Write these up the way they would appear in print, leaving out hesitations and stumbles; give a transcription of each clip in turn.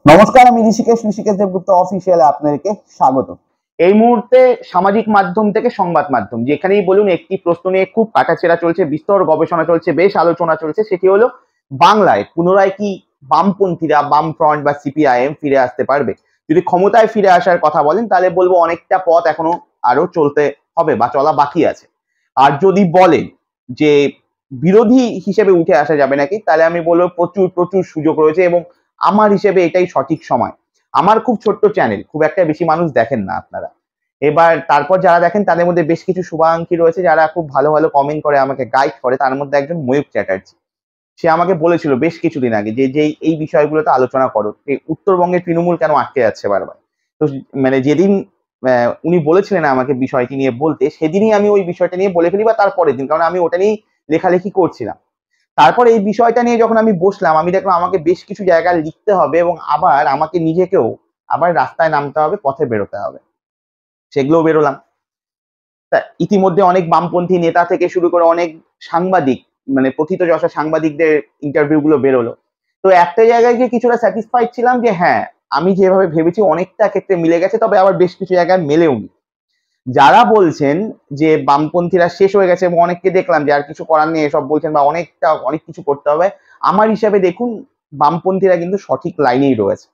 নমস্কার, আমি ঋষিকেশ দেবগুপ্ত অফিসিয়ালে আপনাদেরকে স্বাগত। এই মুহূর্তে সামাজিক মাধ্যম থেকে সংবাদ মাধ্যম যেখানেই বলুন একটি প্রশ্ন নিয়ে খুব কাটাছেঁড়া চলছে, বিস্তর গবেষণা চলছে, বেশ আলোচনা চলছে। সেটি হলো বাংলায় পুনরায় কি বামপন্থীরা, বামফ্রন্ট বা সিপিআইএম ফিরে আসতে পারবে? যদি ক্ষমতায় ফিরে আসার কথা বলেন তাহলে বলবো অনেকটা পথ এখনো আরো চলতে হবে বা চলা বাকি আছে। আর যদি বলেন যে বিরোধী হিসেবে উঠে আসা যাবে নাকি, তাহলে আমি বলবো প্রচুর প্রচুর সুযোগ রয়েছে এবং আমার হিসেবে এটাই সঠিক সময়। আমার খুব ছোট্ট চ্যানেল, খুব একটা বেশি মানুষ দেখেন না আপনারা। এবার তারপর যারা দেখেন তাদের মধ্যে বেশ কিছু শুভাকাঙ্ক্ষী রয়েছে যারা খুব ভালো ভালো কমেন্ট করে, আমাকে গাইড করে। তার মধ্যে একজন ময়ূক চ্যাটার্জি। সে আমাকে বলেছিল বেশ কিছুদিন আগে যে এই বিষয়গুলোতে আলোচনা করো, যে উত্তরবঙ্গের তৃণমূল কেন আটকে যাচ্ছে বারবার। তো মানে যেদিন উনি বলেছিলেন আমাকে বিষয়টি নিয়ে বলতে, সেদিনই আমি ওই বিষয়টা নিয়ে বলে ফেলি বা তারপরের দিন, কারণ আমি ওটা নিয়েই লেখালেখি করছিলাম। তারপর এই বিষয়টা নিয়ে যখন আমি বসলাম, আমি দেখলাম আমাকে বেশ কিছু জায়গায় লিখতে হবে এবং আবার আমাকে নিজেকেও আবার রাস্তায় নামতে হবে, পথে বেরোতে হবে। সেগুলোও বেরোলাম। তা ইতিমধ্যে অনেক বামপন্থী নেতা থেকে শুরু করে অনেক সাংবাদিক, মানে প্রথিতযশা সাংবাদিকদের ইন্টারভিউ গুলো বেরোলো। তো একটা জায়গায় গিয়ে কিছুটা স্যাটিসফাইড ছিলাম যে হ্যাঁ, আমি যেভাবে ভেবেছি অনেকটা ক্ষেত্রে মিলে গেছে, তবে আবার বেশ কিছু জায়গায় মেলেওনি। যারা বলছেন যে বামপন্থীরা শেষ হয়ে গেছে এবং অনেককে দেখলাম যে আর কিছু করার নেই এসব বলছেন বা অনেক কিছু করতে হবে, আমার হিসাবে দেখুন বামপন্থীরা কিন্তু সঠিক লাইনেই রয়েছে।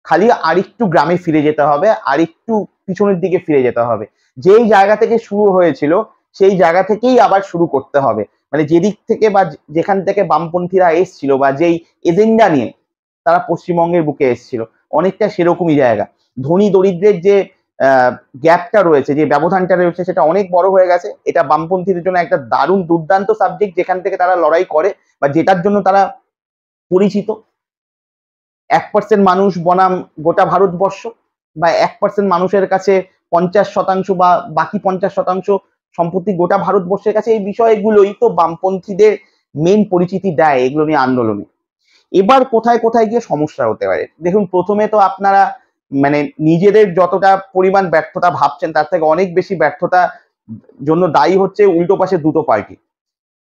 খালি আরেকটু গ্রামে ফিরে যেতে হবে, আরেকটু পিছনের দিকে ফিরে যেতে হবে। যেই জায়গা থেকে শুরু হয়েছিল সেই জায়গা থেকেই আবার শুরু করতে হবে। মানে যেদিক থেকে বা যেখান থেকে বামপন্থীরা এসছিল বা যেই এজেন্ডা নিয়ে তারা পশ্চিমবঙ্গের বুকে এসছিল, অনেকটা সেরকমই জায়গা। ধনী দরিদ্রের যে গ্যাপটা রয়েছে, যে ব্যবধানটা রয়েছে, সেটা অনেক বড় হয়ে গেছে। এটা বামপন্থীদের জন্য একটা দারুণ দুর্দান্ত সাবজেক্ট, যেখান থেকে তারা লড়াই করে বা যেটার জন্য তারা পরিচিত। 1% মানুষ বনাম গোটা ভারতবর্ষ, বা 1% মানুষের কাছে 50% বা বাকি 50% সম্পত্তি গোটা ভারতবর্ষের কাছে। এই বিষয়গুলোই তো বামপন্থীদের মেন পরিচিতি দেয় এগুলো নিয়ে আন্দোলনে। এবার কোথায় কোথায় গিয়ে সমস্যা হতে পারে দেখুন। প্রথমে তো আপনারা মানে নিজেদের যতটা পরিমাণ ব্যর্থতা ভাবছেন তার থেকে অনেক বেশি ব্যর্থতা জন্য দায়ী হচ্ছে উল্টো পাশে দুটো পার্টি।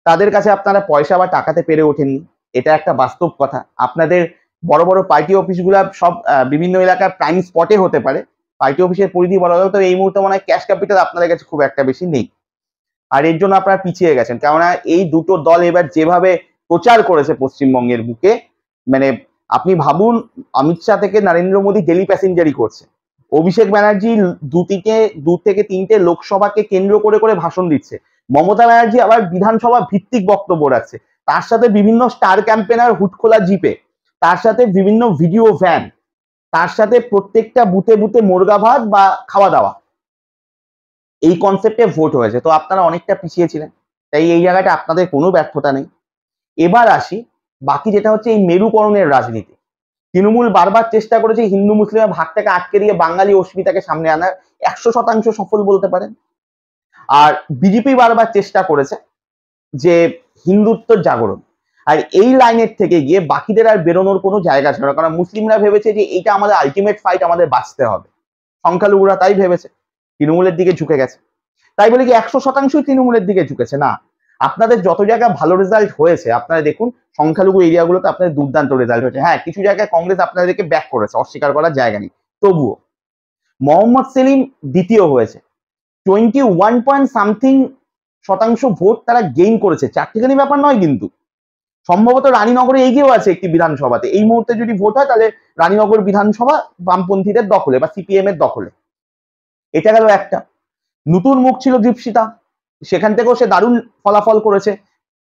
তাদের কাছে আপনারা পয়সা বা টাকাতে পেরে ওঠেননি, এটা একটা বাস্তব কথা। আপনাদের বড় বড় পার্টি অফিসগুলা সব বিভিন্ন এলাকার প্রাইম স্পটে হতে পারে, পার্টি অফিসের পরিধি বড় হলেও, তবে এই মুহূর্তে মনে হয় ক্যাশ ক্যাপিটাল আপনাদের কাছে খুব একটা বেশি নেই। আর এর জন্য আপনারা পিছিয়ে গেছেন, কেননা এই দুটো দল এবার যেভাবে প্রচার করেছে পশ্চিমবঙ্গের বুকে, মানে আপনি ভাবুন, অমিত শাহ থেকে নরেন্দ্র মোদী ডেলি প্যাসেঞ্জারি করছে, অভিষেক ব্যানার্জি দু থেকে তিনটে লোকসভাকে কেন্দ্র করে করে ভাষণ দিচ্ছে, মমতা ব্যানার্জি আবার বিধানসভা ভিত্তিক বক্তব্য রাখছে, তার সাথে বিভিন্ন স্টার ক্যাম্পেনার হুটখোলা জিপে, তার সাথে বিভিন্ন ভিডিও ভ্যান, তার সাথে প্রত্যেকটা বুথে বুথে মুরগা ভাত বা খাওয়া দাওয়া, এই কনসেপ্টে ভোট হয়েছে। তো আপনারা অনেকটা পিছিয়ে ছিলেন, তাই এই জায়গাটা আপনাদের কোনো ব্যর্থতা নেই। এবার আসি বাকি যেটা হচ্ছে এই মেরুকরণের রাজনীতি। তৃণমূল বারবার চেষ্টা করেছে হিন্দু মুসলিমের ভাগটাকে আটকে দিয়ে বাঙালি অস্মিতাকে সামনে আনার, 100% সফল বলতে পারেন। আর বিজেপি বারবার চেষ্টা করেছে যে হিন্দুত্বর জাগরণ। আর এই লাইনের থেকে গিয়ে বাকিদের আর বেরোনোর কোনো জায়গা ছিল না, কারণ মুসলিমরা ভেবেছে যে এইটা আমাদের আলটিমেট ফাইট, আমাদের বাঁচতে হবে। সংখ্যালঘুরা তাই ভেবেছে, তৃণমূলের দিকে ঝুঁকে গেছে। তাই বলে কি 100%ই তৃণমূলের দিকে ঝুঁকেছে? না। আপনাদের যত জায়গায় ভালো রেজাল্ট হয়েছে আপনারা দেখুন, সংখ্যালঘু এরিয়াগুলোতে আপনাদের দুর্দান্ত রেজাল্ট হয়েছে। হ্যাঁ, কিছু জায়গায় কংগ্রেস আপনাদেরকে ব্যাক করেছে, অস্বীকার করার জায়গা নেই। তবুও মোহাম্মদ সেলিম দ্বিতীয় হয়েছে, 21 পয়েন্ট সামথিং শতাংশ ভোট তারা গেইন করেছে। চারটিখানি ব্যাপার নয় কিন্তু, সম্ভবত রানীনগরে এগিয়েও আছে একটি বিধানসভাতে। এই মুহূর্তে যদি ভোট হয় তাহলে রানীনগর বিধানসভা বামপন্থীদের দখলে বা সিপিএম এর দখলে। এটা গেল একটা। নতুন মুখ ছিল দীপশিতা, সেখান থেকেও সে দারুণ ফলাফল করেছে,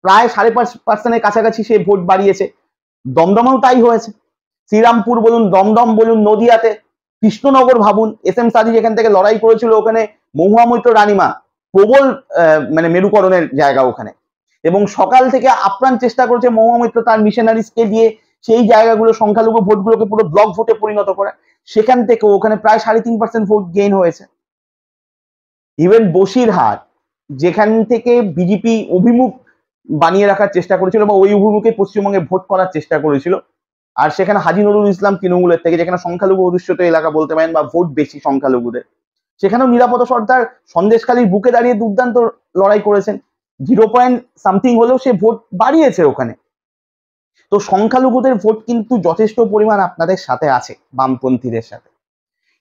প্রায় 5.5% কাছাকাছি সে ভোট বাড়িয়েছে। দমদমেও তাই হয়েছে, শ্রীরামপুর বলুন, দমদম বলুন, নদিয়াতে, কৃষ্ণনগর ভাবুন, এস এম সাদি যেখান থেকে লড়াই করেছিল, ওখানে মহুয়া মৈত্র রানীমা প্রবল মানে মেরুকরণের জায়গা ওখানে। এবং সকাল থেকে আপ্রাণ চেষ্টা করেছে মহুয়া মৈত্র তার মিশনারিজকে দিয়ে সেই জায়গাগুলো সংখ্যালঘু ভোটগুলোকে পুরো ব্লক ভোটে পরিণত করা, সেখান থেকে ওখানে প্রায় 3.5% ভোট গেইন হয়েছে। ইভেন বসিরহাট, যেখান থেকে বিজেপি অভিমুখ বানিয়ে রাখার চেষ্টা করেছিল বা ওই অভিমুখে পশ্চিমবঙ্গে ভোট করার চেষ্টা করেছিল, আর সেখানে হাজি নুরুল ইসলাম তৃণমূলের থেকে, যেখানে সংখ্যালঘু অধ্যুষিত এলাকা বলতে পারেন বা ভোট বেশি সংখ্যালঘুদের, সেখানেও নিরাপদ সর্দার সন্দেশখালীর বুকে দাঁড়িয়ে দুর্দান্ত লড়াই করেছেন। 0 পয়েন্ট সামথিং হলেও সে ভোট বাড়িয়েছে ওখানে। তো সংখ্যালঘুদের ভোট কিন্তু যথেষ্ট পরিমাণ আপনাদের সাথে আছে, বামপন্থীদের সাথে।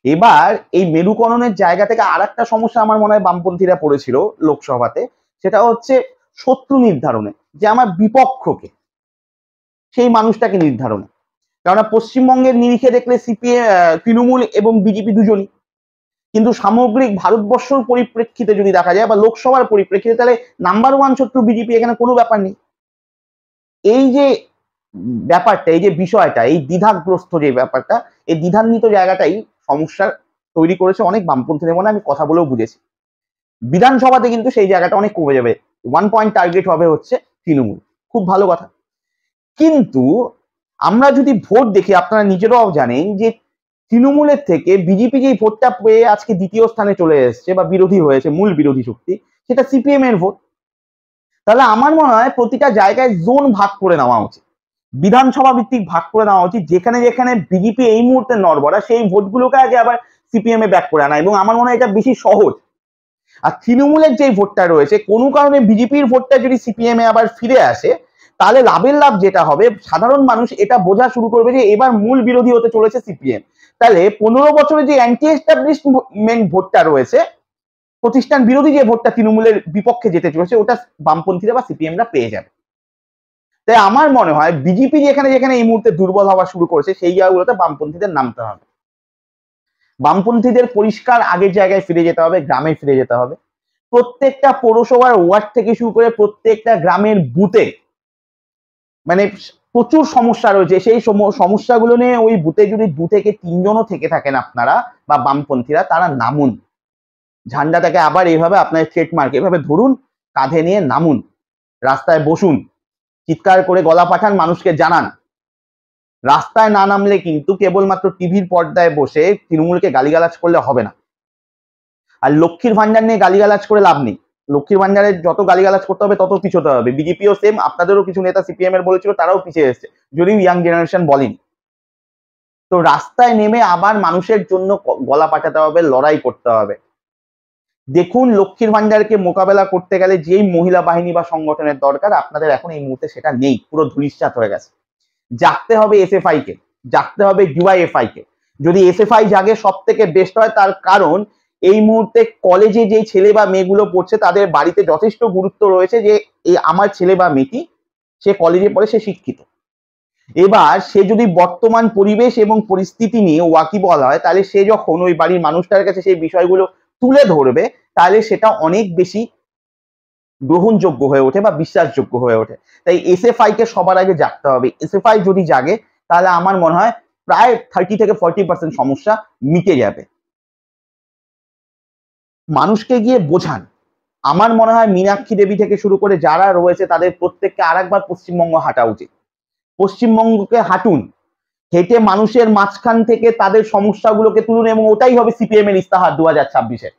এবার এই মেরুকরণের জায়গা থেকে আর একটা সমস্যা আমার মনে হয় বামপন্থীরা পড়েছিল লোকসভাতে, সেটা হচ্ছে শত্রু নির্ধারণে, যে আমার বিপক্ষকে, সেই মানুষটাকে নির্ধারণে। কেননা পশ্চিমবঙ্গের নিরিখে দেখলে তৃণমূল এবং বিজেপি দুজনই, কিন্তু সামগ্রিক ভারতবর্ষের পরিপ্রেক্ষিতে যদি দেখা যায় বা লোকসভার পরিপ্রেক্ষিতে, তাহলে নাম্বার ওয়ান শত্রু বিজেপি, এখানে কোনো ব্যাপার নেই। এই যে ব্যাপারটা, এই যে বিষয়টা, এই দ্বিধাগ্রস্ত যে ব্যাপারটা, এই দ্বিধান্বিত জায়গাটাই সমস্যা তৈরি করেছে অনেক বামপন্থীদের মনে। আমি কথা বলেও বুঝেছি। বিধানসভাতে কিন্তু সেই জায়গাটা অনেক কমে যাবে, 1 পয়েন্ট টার্গেট হবে হচ্ছে তৃণমূল, খুব ভালো কথা। কিন্তু আমরা যদি ভোট দেখি, আপনারা নিজেরাও জানেন যে তৃণমূলের থেকে বিজেপি যেই ভোটটা পেয়ে আজকে দ্বিতীয় স্থানে চলে এসছে বা বিরোধী হয়েছে, মূল বিরোধী শক্তি, সেটা সিপিএম এর ভোট। তাহলে আমার মনে হয় প্রতিটা জায়গায় জোন ভাগ করে নেওয়া উচিত, বিধানসভা ভিত্তিক ভাগ করে নেওয়া উচিত, যেখানে যেখানে বিজেপি এই মুহূর্তে নড়বড়া, সেই ভোটগুলোকে আগে আবার সিপিএম এ ব্যাক করে আনা, এবং আমার মনে হয় এটা বেশি সহজ। আর তৃণমূলের যে ভোটটা রয়েছে, কোনো কারণে বিজেপির ভোটটা যদি সিপিএম এ আবার ফিরে আসে, তাহলে লাভের লাভ যেটা হবে, সাধারণ মানুষ এটা বোঝা শুরু করবে যে এবার মূল বিরোধী হতে চলেছে সিপিএম। তাহলে 15 বছরে যে অ্যান্টি এস্টাবলিশমেন্ট ভোটটা রয়েছে, প্রতিষ্ঠান বিরোধী যে ভোটটা তৃণমূলের বিপক্ষে যেতে চলেছে, ওটা বামপন্থীরা বা সিপিএমরা পেয়ে যাবে। তাই আমার মনে হয় বিজেপি যেখানে যেখানে এই মুহূর্তে দুর্বল হওয়া শুরু করেছে, সেই জায়গাগুলোতে বামপন্থীদের নামতে হবে। বামপন্থীদের পরিষ্কার আগের জায়গায় ফিরে যেতে হবে, গ্রামে ফিরে যেতে হবে। প্রত্যেকটা পৌরসভার ওয়ার্ড থেকে শুরু করে প্রত্যেকটা গ্রামের বুথে মানে প্রচুর সমস্যা রয়েছে, সেই সমস্যাগুলো নিয়ে ওই বুথে যদি 2 থেকে 3 জনও থেকে থাকেন আপনারা বা বামপন্থীরা, তারা নামুন, ঝান্ডাটাকে আবার এইভাবে আপনার ট্রেডমার্ক এভাবে ধরুন, কাঁধে নিয়ে নামুন, রাস্তায় বসুন, চিৎকার করে গলা পাঠান, মানুষকে জানান। রাস্তায় না নামলে কিন্তু কেবলমাত্র টিভির পর্দায় বসে তৃণমূলকে গালিগালাজ করলে হবে না। আর লক্ষ্মীর ভান্ডার নিয়ে গালিগালাজ করে লাভ নেই। লক্ষ্মীর ভান্ডারের যত গালিগালাজ করতে হবে তত পিছোতে হবে। বিজেপিও সেম, আপনাদেরও কিছু নেতা সিপিএম এর বলেছিল, তারাও পিছিয়ে এসেছে, যদিও ইয়াং জেনারেশন বলেনি। তো রাস্তায় নেমে আবার মানুষের জন্য গলা পাঠাতে হবে, লড়াই করতে হবে। দেখুন, লক্ষ্মীর ভান্ডারকে মোকাবেলা করতে গেলে যেই মহিলা বাহিনী বা সংগঠনের দরকার, আপনাদের এখন এই মুহূর্তে সেটা নেই, পুরো ধূলিসাৎ হয়ে গেছে। জাগতে হবে এসএফআই কে, জাগতে হবে ডিওয়াইএফআই কে। যদি এসএফআই জাগে সব থেকে বেস্ট হয়, তার কারণ এই মুহূর্তে কলেজে যে ছেলে বা মেয়েগুলো পড়ছে, তাদের বাড়িতে যথেষ্ট গুরুত্ব রয়েছে যে এই আমার ছেলে বা মেয়েটি, সে কলেজে পড়ে, সে শিক্ষিত। এবার সে যদি বর্তমান পরিবেশ এবং পরিস্থিতি নিয়ে ওয়াকিবহাল হয়, তাহলে সে যখন ওই বাড়ির মানুষটার কাছে সেই বিষয়গুলো তুলে ধরবে, তাহলে সেটা অনেক বেশি গ্রহণযোগ্য হয়ে ওঠে বা বিশ্বাসযোগ্য হয়ে ওঠে। তাই এসএফআই কে সবার আগে জাগতে হবে। এসএফআই যদি জাগে, তাহলে আমার মনে হয় প্রায় 30 থেকে 40% সমস্যা মিটে যাবে। মানুষকে গিয়ে বোঝান। আমার মনে হয় মীনাক্ষী দেবী থেকে শুরু করে যারা রয়েছে, তাদের প্রত্যেককে আরেকবার পশ্চিমবঙ্গ হাঁটা উচিত। পশ্চিমবঙ্গকে হাঁটুন, হেঁটে মানুষের মাঝখান থেকে তাদের সমস্যাগুলোকে তুলুন, এবং ওটাই হবে সিপিএম এর ইস্তাহার 2026-এ।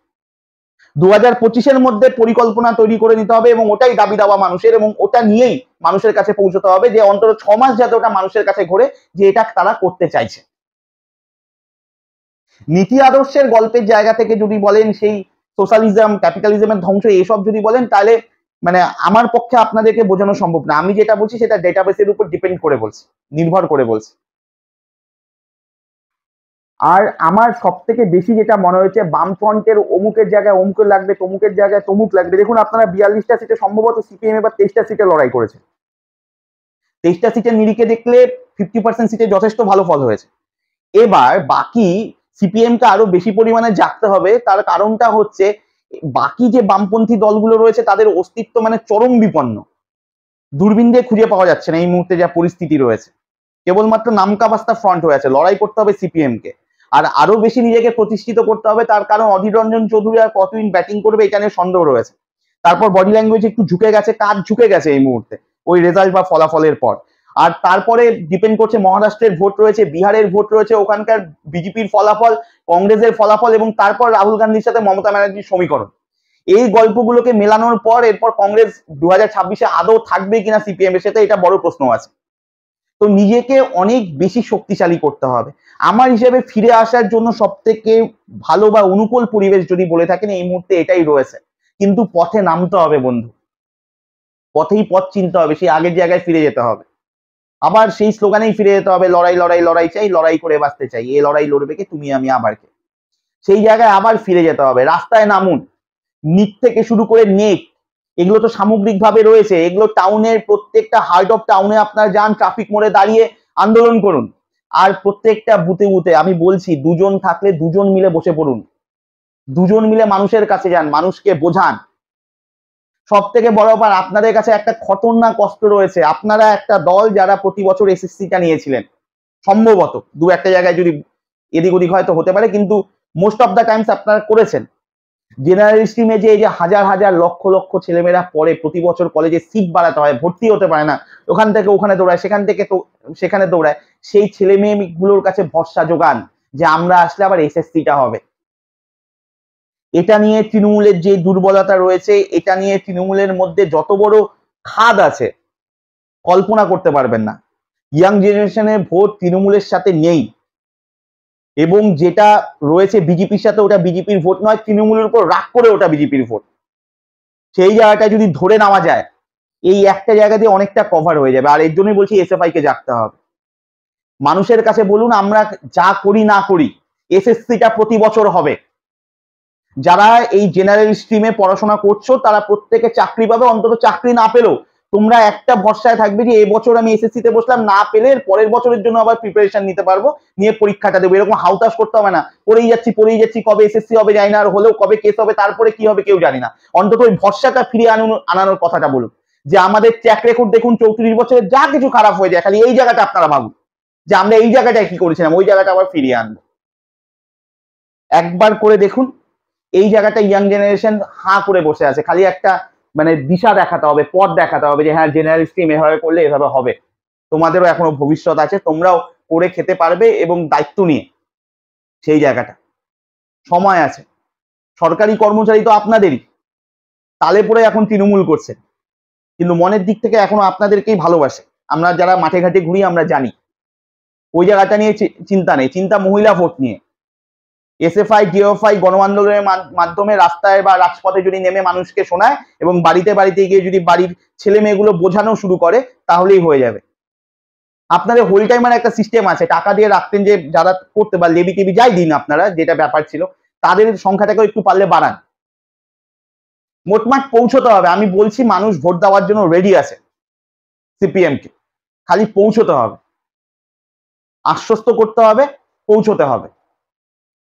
2025-এর মধ্যে পরিকল্পনা তৈরি করে নিতে হবে, এবং ওটাই দাবি দাওয়া মানুষের, এবং ওটা নিয়েই মানুষের কাছে পৌঁছতে হবে, যে অন্তত 6 মাস যাতে ওটা মানুষের কাছে ঘোরে যে এটা তারা করতে চাইছে। নীতি আদর্শের গল্পের জায়গা থেকে যদি বলেন, সেই সোশ্যালিজম, ক্যাপিটালিজমের ধ্বংস, এসব যদি বলেন, তাহলে মানে আমার পক্ষে আপনাদেরকে বোঝানো সম্ভব না। আমি যেটা বলছি সেটা ডেটাবেসের উপর ডিপেন্ড করে বলছি, নির্ভর করে বলছি। আর আমার সব থেকে বেশি যেটা মনে হয়েছে, বামফ্রন্টের অমুকের জায়গায় অমুকের লাগবে, তমুকের জায়গায় তমুক লাগবে। দেখুন, আপনারা 42টা সিটে সম্ভবত সিপিএম এবার 23টা সিটে লড়াই করেছে। 23টা সিটের নিরিখে দেখলে 50% সিটে যথেষ্ট ভালো ফল হয়েছে। এবার বাকি সিপিএম কে আরো বেশি পরিমাণে জাগতে হবে। তার কারণটা হচ্ছে, বাকি যে বামপন্থী দলগুলো রয়েছে, তাদের অস্তিত্ব মানে চরম বিপন্ন। দূরবীন দিয়ে খুঁজে পাওয়া যাচ্ছে না এই মুহূর্তে যা পরিস্থিতি রয়েছে। কেবলমাত্র নামকা বাস্তা ফ্রন্ট হয়ে আছে। লড়াই করতে হবে সিপিএম কে, আর আরো বেশি নিজেকে প্রতিষ্ঠিত করতে হবে। তার কারণ অধীর রঞ্জন চৌধুরী আর কতদিন ব্যাটিং করবে, এটা নিয়ে সন্দেহ রয়েছে। তারপর বডি ল্যাঙ্গুয়েজ একটু ঝুঁকে গেছে, কাজ ঝুঁকে গেছে এই মুহূর্তে ওই রেজাল্ট বা ফলাফলের পর। আর তারপরে ডিপেন্ড করছে, মহারাষ্ট্রের ভোট রয়েছে, বিহারের ভোট রয়েছে, ওখানকার বিজেপির ফলাফল, কংগ্রেসের ফলাফল, এবং তারপর রাহুল গান্ধীর সাথে মমতা ব্যানার্জির সমীকরণ। এই গল্পগুলোকে মেলানোর পর এরপর কংগ্রেস 2026-এ আদৌ থাকবে কিনা সিপিএম এর সাথে, এটা বড় প্রশ্ন আছে। তো নিজেকে অনেক বেশি শক্তিশালী করতে হবে। আমার হিসেবে ফিরে আসার জন্য সব থেকে ভালো বা অনুকূল পরিবেশ যদি বলে থাকেন, এই মুহূর্তে এটাই রয়েছে। কিন্তু পথে নামতে হবে বন্ধু, পথেই পথ চিনতে হবে, সেই আগের জায়গায় ফিরে যেতে হবে। আবার সেই স্লোগানেই ফিরে যেতে হবে, লড়াই লড়াই লড়াই চাই, লড়াই করে বাঁচতে চাই, এ লড়াই লড়বে কে, তুমি আমি আবার কে। সেই জায়গায় আবার ফিরে যেতে হবে, রাস্তায় নামুন। নিট থেকে শুরু করে নেক, এগুলো তো সামগ্রিকভাবে রয়েছে, এগুলো টাউনের প্রত্যেকটা হার্ট অফ টাউনে আপনার যান, ট্রাফিক মোড়ে দাঁড়িয়ে আন্দোলন করুন। আর প্রত্যেকটা বুথে বুথে আমি বলছি, দুজন থাকলে দুজন মিলে বসে পড়ুন, দুজন মিলে মানুষের কাছে যান, মানুষকে বোঝান। সব থেকে বড় ব্যাপার, আপনাদের কাছে একটা খতরনাক অস্ত্র রয়েছে। আপনারা একটা দল যারা প্রতি বছর এসএসসিটা নিয়েছিলেন, সম্ভবত দু একটা জায়গায় যদি এদিক ওদিক হয়তো হতে পারে, কিন্তু মোস্ট অফ দ্য টাইমস আপনারা করেছেন। জেনারেল স্ট্রিমে যে এই যে হাজার হাজার লক্ষ লক্ষ ছেলেমেয়েরা পড়ে, প্রতি বছর কলেজে সিট বাড়াতে হয়, ভর্তি হতে পারে না, ওখান থেকে ওখানে দৌড়ায়, সেখান থেকে তো সেখানে দৌড়ায়, সেই ছেলে মেয়েগুলোর কাছে ভরসা যোগান যে আমরা আসলে আবার এসএসসিটা হবে। এটা নিয়ে তৃণমূলের যে দুর্বলতা রয়েছে, এটা নিয়ে তৃণমূলের মধ্যে যত বড় খাদ আছে কল্পনা করতে পারবেন না। ইয়াং জেনারেশনের ভোট তৃণমূলের সাথে নেই, এবং যেটা রয়েছে বিজেপির সাথে, ওটা বিজেপির ভোট নয়, তৃণমূলের উপর রাগ করে ওটা বিজেপির ভোট। সেই জায়গাটা যদি ধরে নেওয়া যায়, এই একটা জায়গা দিয়ে অনেকটা কভার হয়ে যাবে। আর এর জন্যই বলছি এসএফআই কে জাগতে হবে। মানুষের কাছে বলুন, আমরা যা করি না করি এসএসসিটা প্রতি বছর হবে। যারা এই জেনারেল স্ট্রিমে পড়াশোনা করছো তারা প্রত্যেকে চাকরি পাবে, অন্তত চাকরি না পেলেও তোমরা একটা ভরসায় থাকবে যে এবছর আমি এসএসসি তে বসলাম, না পেলে পরের বছরের জন্য আবার প্রিপারেশন নিতে পারবো, নিয়ে পরীক্ষাটা দেবো। এরকম হাউতাস করতে হবে না, পড়েই যাচ্ছি, কবে এসএসসি হবে জানি না, আর হলেও কবে কেস হবে, তারপরে কি হবে কেউ জানি না। অন্তত ওই ভরসাটা ফিরিয়ে আনানোর কথাটা বলুন, যে আমাদের ট্র্যাক রেকর্ড দেখুন 34 বছরের, যা কিছু খারাপ হয়ে যায় খালি এই জায়গাটা আপনারা ভাবুন যে আমরা এই জায়গাটায় কি করেছিলাম, ওই জায়গাটা আবার ফিরিয়ে আনবো। একবার করে দেখুন, এই জায়গাটা ইয়াং জেনারেশন হাঁ করে বসে আছে, খালি একটা মানে দিশা দেখাতে হবে, পথ দেখাতে হবে যে হ্যাঁ জেনারেল স্ট্রিম এভাবে করলে এভাবে হবে। তোমাদেরও এখনো ভবিষ্যৎ আছে, তোমরাও করে খেতে পারবে, এবং দায়িত্ব নিয়ে। সেই জায়গাটা সময় আছে। সরকারি কর্মচারী তো আপনাদেরই, তালে পড়ে এখন তৃণমূল করছে, কিন্তু মনের দিক থেকে এখনো আপনাদেরকেই ভালোবাসে। আমরা যারা মাঠে ঘাটে ঘুরি আমরা জানি, ওই জায়গাটা নিয়ে চিন্তা নেই, চিন্তা মহিলা ভোট নিয়ে। এসএফআই ডিএফআই গণ আন্দোলনের মাধ্যমে রাস্তায় বা রাজপথে যদি নেমে মানুষকে শোনায় এবং বাড়িতে বাড়িতে গিয়ে যদি বাড়ির ছেলে মেয়েগুলো বোঝানো শুরু করে, তাহলেই হয়ে যাবে। আপনাদের হোল টাইমার একটা সিস্টেম আছে, টাকা দিয়ে রাখতেন যে যারা করতে বা লেবি টেবি যাই দিন আপনারা, যেটা ব্যাপার ছিল, তাদের সংখ্যাটাকে একটু পারলে বাড়ান। মোটমাট পৌঁছতে হবে। আমি বলছি মানুষ ভোট দেওয়ার জন্য রেডি আছে সিপিএম কে, খালি পৌঁছতে হবে, আশ্বস্ত করতে হবে, পৌঁছতে হবে।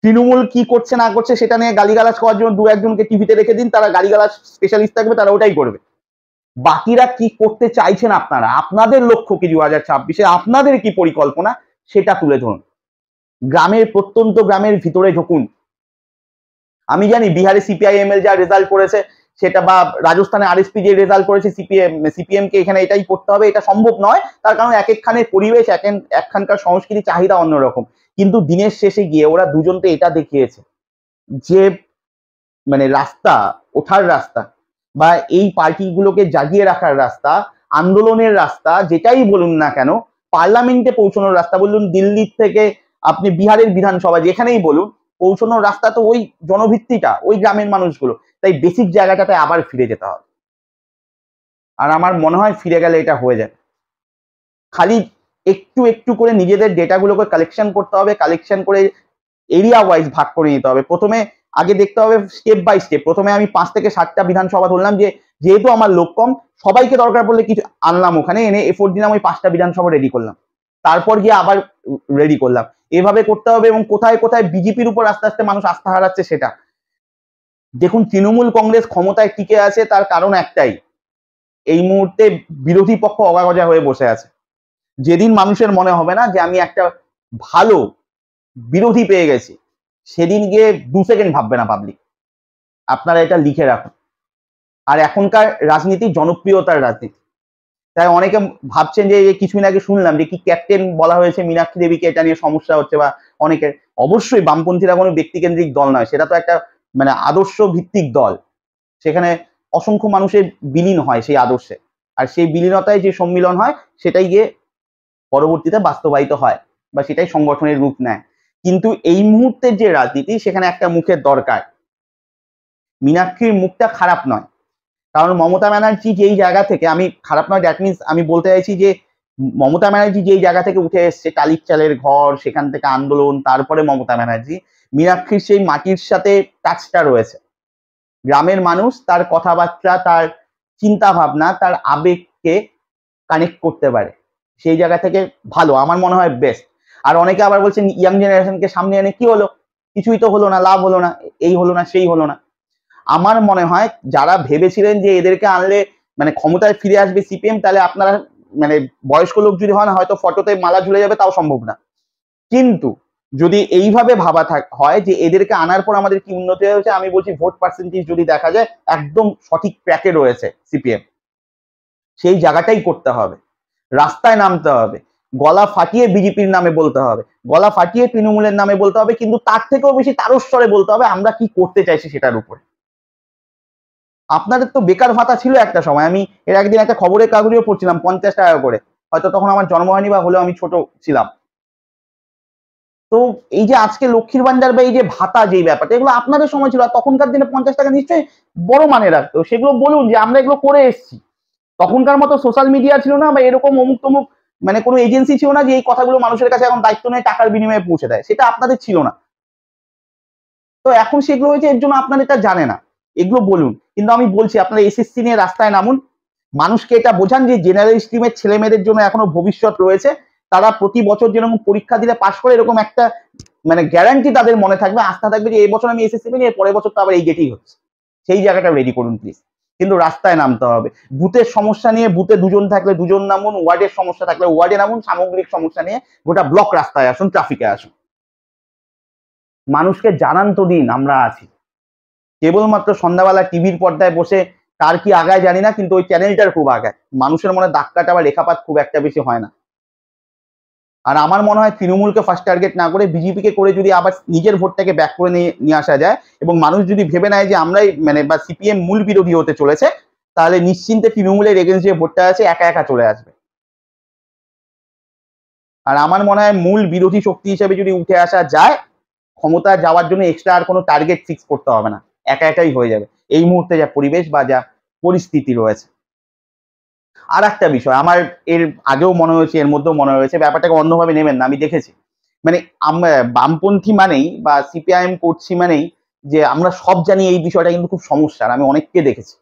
তৃণমূল কি করছে না করছে সেটা নিয়ে গালিগালাজ করার জন্য দু একজনকে টিভিতে রেখে দিন, তারা গালিগালাজ স্পেশালিস্ট থাকবে, তারা ওটাই করবে। বাকিরা কি করতে চাইছেন আপনারা, আপনাদের লক্ষ্য কি 2026-এ, আপনাদের কি পরিকল্পনা সেটা তুলে ধরুন। গ্রামের প্রত্যন্ত গ্রামের ভিতরে ঢুকুন। আমি জানি বিহারে সিপিআইএমএল যা রেজাল্ট করেছে সেটা, বা রাজস্থানে আরএসপি যে রেজাল্ট করেছে, সিপিএম কে এখানে এটাই করতে হবে, এটা সম্ভব নয়। তার কারণ এক একখানের পরিবেশ, একখানকার সংস্কৃতি চাহিদা অন্যরকম। কিন্তু দিনের শেষে গিয়ে ওরা দুজন তো এটা দেখিয়েছে যে মানে রাস্তা, ওঠার রাস্তা, বা এই পার্টিগুলোকে জাগিয়ে রাখার রাস্তা, আন্দোলনের রাস্তা, যেটাই বলুন না কেন, পার্লামেন্টে পৌঁছানোর রাস্তা বলুন, দিল্লির থেকে আপনি বিহারের বিধানসভা যেখানেই বলুন, পৌঁছানোর রাস্তা তো ওই জনভিত্তিটা, ওই গ্রামের মানুষগুলো। তাই বেসিক জায়গাটাতে আবার ফিরে যেতে হবে, আর আমার মনে হয় ফিরে গেলে এটা হয়ে যায়। খালি একটু একটু করে নিজেদের ডেটাগুলোকে কালেকশন করতে হবে, কালেকশন করে এরিয়া ওয়াইজ ভাগ করে নিতে হবে। প্রথমে আগে দেখতে হবে স্টেপ বাই স্টেপ। প্রথমে আমি 5 থেকে 7টা বিধানসভা ধরলাম, যে যেহেতু আমার লোক কম, সবাইকে দরকার পড়লে কিছু আনলাম ওখানে, এনে এফোর্ট দিলাম, ওই 5টা বিধানসভা রেডি করলাম, তারপর গিয়ে আবার রেডি করলাম। এভাবে করতে হবে। এবং কোথায় কোথায় বিজেপির উপর আস্তে আস্তে মানুষ আস্থা হারাচ্ছে সেটা দেখুন। তৃণমূল কংগ্রেস ক্ষমতায় টিকে আছে তার কারণ একটাই, এই মুহূর্তে বিরোধী পক্ষ অগাগজা হয়ে বসে আছে। যেদিন মানুষের মনে হবে না যে আমি একটা ভালো বিরোধী পেয়ে গেছি, সেদিন গিয়ে 2 সেকেন্ড ভাববে না পাবলিক। আপনারা এটা লিখে রাখুন। আর এখনকার রাজনীতি জনপ্রিয়তার রাজনীতি। তাই অনেকে ভাবছেন যে কিছুদিন আগে শুনলাম যে কি ক্যাপ্টেন বলা হয়েছে মীনাক্ষী দেবীকে, এটা নিয়ে সমস্যা হচ্ছে, বা অনেকের। অবশ্যই বামপন্থীরা কোনো ব্যক্তিকেন্দ্রিক দল নয়, সেটা তো একটা মানে আদর্শ ভিত্তিক দল, সেখানে অসংখ্য মানুষের বিলীন হয় সেই আদর্শে, আর সেই বিলীনতায় যে সম্মিলন হয় সেটাই গিয়ে পরবর্তীতে বাস্তবায়িত হয়, বা সেটাই সংগঠনের রূপ নেয়। কিন্তু এই মুহূর্তের যে রাজনীতি, সেখানে একটা মুখের দরকার। মীনাক্ষীর মুখটা খারাপ নয়, কারণ মমতা ব্যানার্জি যেই জায়গা থেকে, আমি খারাপ নয় দ্যাট মিনস আমি বলতে চাইছি যে মমতা ব্যানার্জি যেই জায়গা থেকে উঠে এসছে, টালির চালের ঘর, সেখান থেকে আন্দোলন, তারপরে মমতা ব্যানার্জি, মীনাক্ষীর সেই মাটির সাথে টাচটা রয়েছে। গ্রামের মানুষ তার কথাবার্তা, তার চিন্তা ভাবনা, তার আবেগকে কানেক্ট করতে পারে, সেই জায়গা থেকে ভালো, আমার মনে হয় বেস্ট। আর অনেকে আবার বলছেন ইয়াং জেনারেশনকে সামনে এনে কি হলো, কিছুই তো হলো না, লাভ হলো না, এই হলো না, সেই হলো না। আমার মনে হয় যারা ভেবেছিলেন যে এদেরকে আনলে মানে ক্ষমতায় ফিরে আসবে সিপিএম, তাহলে আপনারা মানে বয়স্ক লোক যদি হন হয়তো ফটোতে মালা ঝুলে যাবে, তাও সম্ভব না। কিন্তু যদি এইভাবে ভাবা হয় যে এদেরকে আনার পর আমাদের কি উন্নতি হয়েছে, আমি বলছি ভোট পার্সেন্টেজ যদি দেখা যায় একদম সঠিক ট্র্যাকে রয়েছে সিপিএম, সেই জায়গাটাই করতে হবে, রাস্তায় নামতে হবে, গলা ফাটিয়ে বিজেপির নামে বলতে হবে, গলা ফাটিয়ে তৃণমূলের নামে বলতে হবে, কিন্তু তার থেকেও বেশি তারস্বরে বলতে হবে আমরা কি করতে চাইছি সেটার উপরে। আপনাদের তো বেকার ভাতা ছিল একটা সময়, আমি এর একদিন একটা খবরের কাগজেও পড়ছিলাম 50 টাকা করে, হয়তো তখন আমার জন্ম হয়নি বা হলেও আমি ছোট ছিলাম। তো এই যে আজকে লক্ষ্মীর ভান্ডার বা এই যে ভাতা, যেই ব্যাপারটা, এগুলো আপনাদের সময় ছিল, আর তখনকার দিনে 50 টাকা নিশ্চয়ই বড় মানে রাখতো, সেগুলো বলুন যে আমরা এগুলো করে এসেছি। তখনকার মতো সোশ্যাল মিডিয়া ছিল না, বা এরকম অমুক তমুক মানে কোনো এজেন্সি ছিল না যে এই কথাগুলো মানুষের কাছে এখন দায়িত্ব নেয় টাকার বিনিময়ে পৌঁছে দেয়, সেটা আপনাদের ছিল না। তো এখন সেগুলো হয়েছে, এর জন্য আপনারা এটা জানে না, এগুলো বলুন। কিন্তু আমি বলছি আপনারা এসএসসি নিয়ে রাস্তায় নামুন, মানুষকে এটা বোঝান যে জেনারেল স্ট্রিমের ছেলে মেয়েদের জন্য এখনো ভবিষ্যৎ রয়েছে, তারা প্রতি বছর যেরকম পরীক্ষা দিলে পাশ করে, এরকম একটা মানে গ্যারান্টি তাদের মনে থাকবে, আস্থা থাকবে যে এই বছর আমি এসএসসি পেয়ে, এর পরের বছর তো আবার এই গেটেই হচ্ছে। সেই জায়গাটা রেডি করুন প্লিজ। কিন্তু রাস্তায় নামতে হবে, বুথের সমস্যা নিয়ে বুথে দুজন থাকলে দুজন নামুন, ওয়ার্ডের সমস্যা থাকলে ওয়ার্ডে নামুন, সামগ্রিক সমস্যা নিয়ে গোটা ব্লক রাস্তায় আসুন, ট্রাফিকে আসুন, মানুষকে জানান তো দিন আমরা আছি। কেবলমাত্র সন্ধ্যাবেলা টিভির পর্দায় বসে কার কি আগায় জানি না, কিন্তু ওই চ্যানেলটার খুব আগায়, মানুষের মনে দাগ কাটা বা রেখাপাত খুব একটা বেশি হয় না। আর আমার মনে হয় তৃণমূলকে ফার্স্ট টার্গেট না করে বিজেপিকে করে যদি আবার নিজের ভোটটাকে ব্যাক করে নিয়ে আসা যায়, এবং মানুষ যদি ভেবে নেয় যে আমরাই মানে বা সিপিএম মূল বিরোধী হতে চলেছে, তাহলে নিশ্চিন্তে তৃণমূলের এগেন্স্ট যে ভোটটা আছে একা একা চলে আসবে। আর আমার মনে হয় মূল বিরোধী শক্তি হিসেবে যদি উঠে আসা যায়, ক্ষমতা যাওয়ার জন্য এক্সট্রা আর কোনো টার্গেট ফিক্স করতে হবে না, একা একাই হয়ে যাবে এই মুহূর্তে যা পরিবেশ বা যা পরিস্থিতি রয়েছে। আর একটা বিষয় আমার এর আগেও মনে হয়েছে, এর মধ্যেও মনে হয়েছে, ব্যাপারটাকে অন্যভাবে নেবেন না, আমি দেখেছি মানে বামপন্থী মানেই বা সিপিআইএম করছি মানেই যে আমরা সব জানি, এই বিষয়টা কিন্তু খুব সমস্যার, আমি অনেককে দেখেছি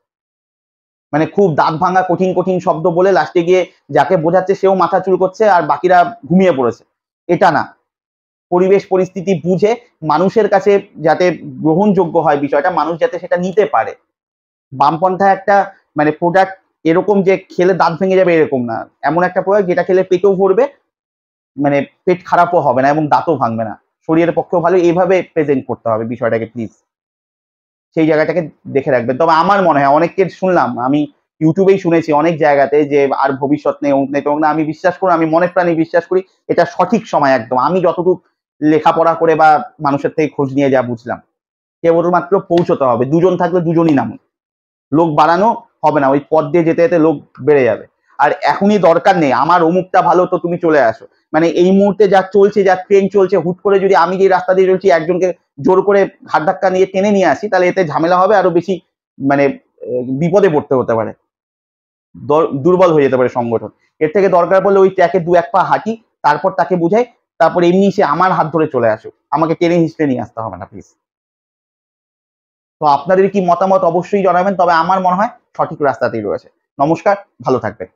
মানে খুব দাঁত ভাঙা কঠিন কঠিন শব্দ বলে লাস্টে গিয়ে যাকে বোঝাচ্ছে সেও মাথা চুল করছে আর বাকিরা ঘুমিয়ে পড়েছে। এটা না, পরিবেশ পরিস্থিতি বুঝে মানুষের কাছে যাতে গ্রহণযোগ্য হয় বিষয়টা, মানুষ যাতে সেটা নিতে পারে। বামপন্থা একটা মানে প্রোডাক্ট এরকম যে খেলে দাঁত ভেঙে যাবে এরকম না, এমন একটা প্রোডাক্ট যেটা খেলে পেটও ভরবে, মানে পেট খারাপও হবে না এবং দাঁতও ভাঙবে না, শরীরের পক্ষেও ভালো, এইভাবে প্রেজেন্ট করতে হবে বিষয়টাকে প্লিজ, সেই জায়গাটাকে দেখে রাখবেন। তবে আমার মনে হয় অনেককে শুনলাম, আমি ইউটিউবেই শুনেছি অনেক জায়গাতে যে আর ভবিষ্যৎ নেই, অমুক নেই, তমুক না, আমি বিশ্বাস করি, আমি মনে প্রাণে বিশ্বাস করি এটা সঠিক সময় একদম, আমি যতটুকু লেখাপড়া করে বা মানুষের থেকে খোঁজ নিয়ে যা বুঝলাম, কেবলমাত্র পৌঁছতে হবে, দুজন থাকলে দুজনই নামুন, লোক বাড়ানো হবে না, ওই পথ দিয়ে যেতে যেতে লোক বেড়ে যাবে। আর এখনই দরকার নেই আমার অমুকটা ভালো তো তুমি চলে আসো, মানে এই মুহূর্তে যা চলছে, যা ট্রেন চলছে, হুট করে যদি আমি যে রাস্তা দিয়ে চলছি একজনকে জোর করে ঘাট ধাক্কা নিয়ে টেনে নিয়ে আসি, তাহলে এতে ঝামেলা হবে, আরো বেশি মানে বিপদে পড়তে হতে পারে, দুর্বল হয়ে যেতে পারে সংগঠন। এর থেকে দরকার পড়লে ওই ট্র্যাকে দু এক পা হাঁটি, তারপর তাকে বুঝাই, তারপর এমনি সে আমার হাত ধরে চলে আসুক, আমাকে টেনে হিসড়ে নিয়ে আসতে হবে না প্লিজ। তো আপনাদের কি মতামত অবশ্যই জানাবেন, তবে আমার মনে হয় সঠিক রাস্তাতেই রয়েছে। নমস্কার, ভালো থাকবেন।